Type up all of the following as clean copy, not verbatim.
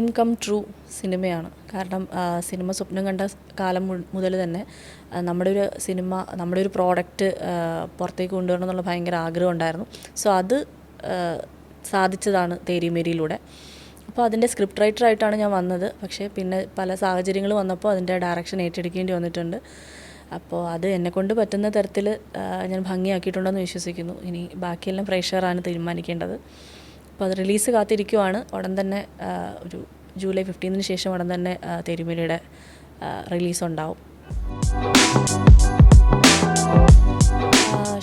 Dream come true സിനിമയാണ്. കാരണം cinema സ്വപ്നം കണ്ട കാലം മുതൽ തന്നെ നമ്മുടെ ഒരു പ്രോഡക്റ്റ് പുറത്തേക്ക് കൊണ്ടുവരണം എന്നുള്ള ഭയങ്കര ആഗ്രഹം ഉണ്ടായിരുന്നു. സോ അത് സാധിച്ചതാണ് തേരി മേരിയിലൂടെ. അപ്പോൾ അതിൻ്റെ സ്ക്രിപ്റ്റ് റൈറ്ററായിട്ടാണ് ഞാൻ വന്നത്. പക്ഷേ പിന്നെ പല സാഹചര്യങ്ങൾ വന്നപ്പോൾ അതിൻ്റെ ഡയറക്ഷൻ ഏറ്റെടുക്കേണ്ടി വന്നിട്ടുണ്ട്. അപ്പോൾ അത് എന്നെക്കൊണ്ട് പറ്റുന്ന തരത്തിൽ ഞാൻ ഭംഗിയാക്കിയിട്ടുണ്ടെന്ന് വിശ്വസിക്കുന്നു. ഇനി ബാക്കിയെല്ലാം പ്രേക്ഷകരാണ് തീരുമാനിക്കേണ്ടത്. അപ്പോൾ അത് റിലീസ് കാത്തിരിക്കുവാണ്. ഉടൻ തന്നെ ഒരു ജൂലൈ 15 ശേഷം ഉടൻ തന്നെ തേരിമേരിയുടെ റിലീസ് ഉണ്ടാവും.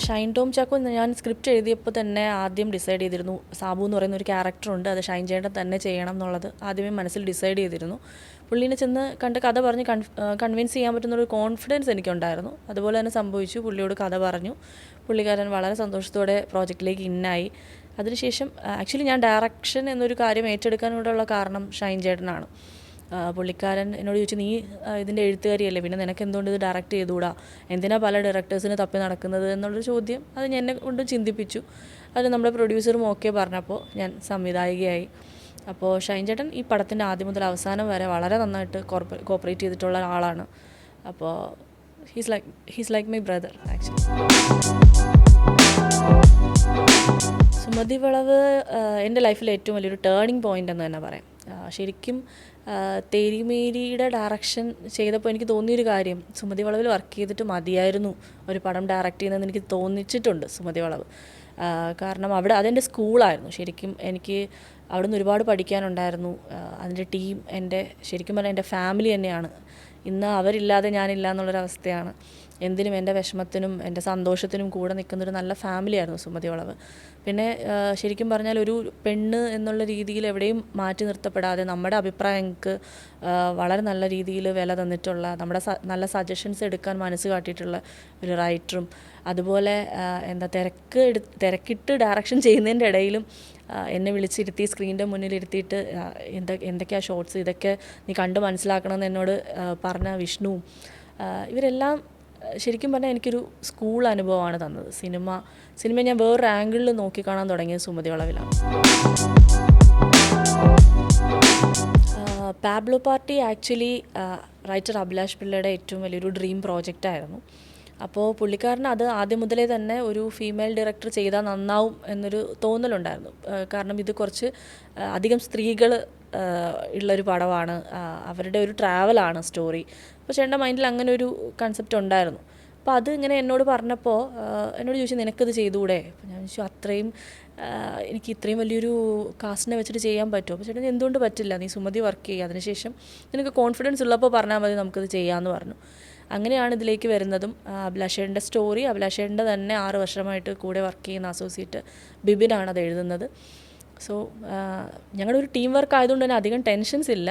ഷൈൻ ടോം ചാക്കോ ഞാൻ സ്ക്രിപ്റ്റ് എഴുതിയപ്പോൾ തന്നെ ആദ്യം ഡിസൈഡ് ചെയ്തിരുന്നു, സാബു എന്ന് പറയുന്ന ഒരു ക്യാരക്ടറുണ്ട്, അത് ഷൈൻ ചേട്ടൻ തന്നെ ചെയ്യണം എന്നുള്ളത് ആദ്യമേ മനസ്സിൽ ഡിസൈഡ് ചെയ്തിരുന്നു. പുള്ളീനെ ചെന്ന് കണ്ട് കഥ പറഞ്ഞ് കൺവിൻസ് ചെയ്യാൻ പറ്റുന്നൊരു കോൺഫിഡൻസ് എനിക്കുണ്ടായിരുന്നു. അതുപോലെ തന്നെ സംഭവിച്ചു. പുള്ളിയോട് കഥ പറഞ്ഞു. പുള്ളിക്കാരൻ വളരെ സന്തോഷത്തോടെ പ്രോജക്റ്റിലേക്ക് ഇന്നായി. അതിനുശേഷം ആക്ച്വലി ഞാൻ ഡയറക്ഷൻ എന്നൊരു കാര്യം ഏറ്റെടുക്കാനുള്ള കാരണം ഷൈൻ ചേട്ടനാണ്. പുള്ളിക്കാരൻ എന്നോട് ചോദിച്ചു, നീ ഇതിൻ്റെ എഴുത്തുകാരിയല്ലേ, പിന്നെ നിനക്ക് എന്തുകൊണ്ട് ഇത് ഡയറക്റ്റ് ചെയ്തുകൂടാ, എന്തിനാ പല ഡയറക്ടേഴ്സിന് തപ്പി നടക്കുന്നത് എന്നുള്ളൊരു ചോദ്യം അത് എന്നെ കൊണ്ട് ചിന്തിപ്പിച്ചു. അത് നമ്മുടെ പ്രൊഡ്യൂസറും ഓക്കെ പറഞ്ഞപ്പോൾ ഞാൻ സംവിധായികയായി. അപ്പോൾ ഷൈൻ ചേട്ടൻ ഈ പടത്തിൻ്റെ ആദ്യം മുതൽ അവസാനം വരെ വളരെ നന്നായിട്ട് കോപ്പറേറ്റ് ചെയ്തിട്ടുള്ള ആളാണ്. അപ്പോൾ he's like my brother actually. Sumathi വളവ് എൻ്റെ ലൈഫിലെ ഏറ്റവും വലിയൊരു ടേണിംഗ് പോയിൻ്റ് എന്ന് തന്നെ പറയാം. ശരിക്കും തേരിമേരിയുടെ ഡയറക്ഷൻ ചെയ്തപ്പോൾ എനിക്ക് തോന്നിയൊരു കാര്യം, സുമതി വളവിൽ വർക്ക് ചെയ്തിട്ട് മതിയായിരുന്നു ഒരു പടം ഡയറക്റ്റ് ചെയ്യുന്നതെന്ന് എനിക്ക് തോന്നിച്ചിട്ടുണ്ട് സുമതി വളവ്. കാരണം അവിടെ അതെൻ്റെ സ്കൂളായിരുന്നു. ശരിക്കും എനിക്ക് അവിടെ നിന്ന് ഒരുപാട് പഠിക്കാനുണ്ടായിരുന്നു. അതിൻ്റെ ടീം ശരിക്കും പറഞ്ഞാൽ എൻ്റെ ഫാമിലി തന്നെയാണ്. ഇന്ന് അവരില്ലാതെ ഞാനില്ല എന്നുള്ളൊരവസ്ഥയാണ്. എന്തിനും എൻ്റെ വിഷമത്തിനും എൻ്റെ സന്തോഷത്തിനും കൂടെ നിൽക്കുന്നൊരു നല്ല ഫാമിലിയായിരുന്നു സുമതി വളവ്. പിന്നെ ശരിക്കും പറഞ്ഞാൽ ഒരു പെണ്ണ് എന്നുള്ള രീതിയിൽ എവിടെയും മാറ്റി നിർത്തപ്പെടാതെ നമ്മുടെ അഭിപ്രായങ്ങൾക്ക് വളരെ നല്ല രീതിയിൽ വില തന്നിട്ടുള്ള, നമ്മുടെ നല്ല സജഷൻസ് എടുക്കാൻ മനസ്സ് കാട്ടിയിട്ടുള്ള ഒരു റൈറ്ററും, അതുപോലെ തിരക്കിട്ട് ഡയറക്ഷൻ ചെയ്യുന്നതിൻ്റെ ഇടയിലും എന്നെ വിളിച്ചിരുത്തി സ്ക്രീനിൻ്റെ മുന്നിലിരുത്തിയിട്ട് എന്തൊക്കെയാണ് ഷോട്ട്സ്, ഇതൊക്കെ നീ കണ്ട് മനസ്സിലാക്കണമെന്ന് എന്നോട് പറഞ്ഞ വിഷ്ണുവും, ഇവരെല്ലാം ശരിക്കും പറഞ്ഞാൽ എനിക്കൊരു സ്കൂൾ അനുഭവമാണ് തന്നത്. സിനിമ ഞാൻ വേറൊരു ആംഗിളിൽ നോക്കിക്കാണാൻ തുടങ്ങിയത് സുമതി വളവിലാണ്. Pablo party actually writer Abhilash പിള്ളയുടെ ഏറ്റവും വലിയൊരു ഡ്രീം പ്രോജക്റ്റായിരുന്നു. അപ്പോൾ പുള്ളിക്കാരന് അത് ആദ്യം മുതലേ തന്നെ ഒരു ഫീമെയിൽ ഡയറക്ടർ ചെയ്താൽ നന്നാവും എന്നൊരു തോന്നലുണ്ടായിരുന്നു. കാരണം ഇത് കുറച്ച് അധികം സ്ത്രീകൾ ഉള്ളൊരു പടമാണ്, അവരുടെ ഒരു ട്രാവലാണ് സ്റ്റോറി. അപ്പോൾ ചേട്ടൻ്റെ മൈൻഡിൽ അങ്ങനെ ഒരു കൺസെപ്റ്റ് ഉണ്ടായിരുന്നു. അപ്പോൾ അത് ഇങ്ങനെ എന്നോട് പറഞ്ഞപ്പോൾ എന്നോട് ചോദിച്ചു, നിനക്കത് ചെയ്തുകൂടെ? അപ്പോൾ ഞാൻ ചോദിച്ചു, എനിക്ക് ഇത്രയും വലിയൊരു കാസ്റ്റിനെ വെച്ചിട്ട് ചെയ്യാൻ പറ്റുമോ? അപ്പോൾ ചേട്ടൻ എന്തുകൊണ്ട് പറ്റില്ല, നീ സുമതി വർക്ക് ചെയ്യുക, അതിനുശേഷം നിനക്ക് കോൺഫിഡൻസ് ഉള്ളപ്പോൾ പറഞ്ഞാൽ മതി, നമുക്കത് ചെയ്യാമെന്ന് പറഞ്ഞു. അങ്ങനെയാണ് ഇതിലേക്ക് വരുന്നതും. അഭിലാഷേട്ടൻ്റെ സ്റ്റോറി, അഭിലാഷേട്ടൻ്റെ തന്നെ 6 വർഷമായിട്ട് കൂടെ വർക്ക് ചെയ്യുന്ന അസോസിയേറ്റ് ബിബിനാണ് അത് എഴുതുന്നത്. സോ ഞങ്ങളുടെ ഒരു ടീം വർക്ക് ആയതുകൊണ്ട് തന്നെ അധികം ടെൻഷൻസ് ഇല്ല.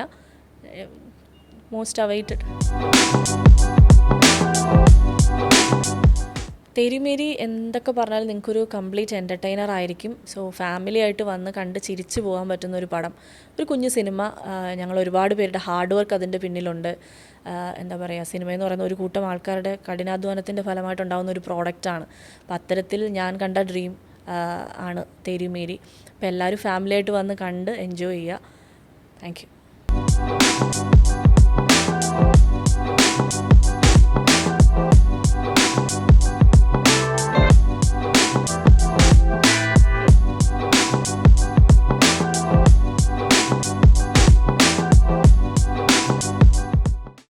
Most awaited. തേരിമേരി എന്തൊക്കെ പറഞ്ഞാലും നിങ്ങൾക്കൊരു കംപ്ലീറ്റ് എൻ്റർടൈനർ ആയിരിക്കും. സോ ഫാമിലി ആയിട്ട് വന്ന് കണ്ട് ചിരിച്ചു പോകാൻ പറ്റുന്ന ഒരു പടം, ഒരു കുഞ്ഞു സിനിമ. ഞങ്ങൾ ഒരുപാട് പേരുടെ ഹാർഡ് വർക്ക് അതിൻ്റെ പിന്നിലുണ്ട്. എന്താ പറയുക, സിനിമയെന്ന് പറയുന്ന ഒരു കൂട്ടം ആൾക്കാരുടെ കഠിനാധ്വാനത്തിൻ്റെ ഫലമായിട്ടുണ്ടാകുന്ന ഒരു പ്രോഡക്റ്റാണ്. അപ്പോൾ അത്തരത്തിൽ ഞാൻ കണ്ട ഡ്രീം ആണ് തേരിമേരി. അപ്പോൾ എല്ലാവരും ഫാമിലിയായിട്ട് വന്ന് കണ്ട് എൻജോയ് ചെയ്യുക. Thank you.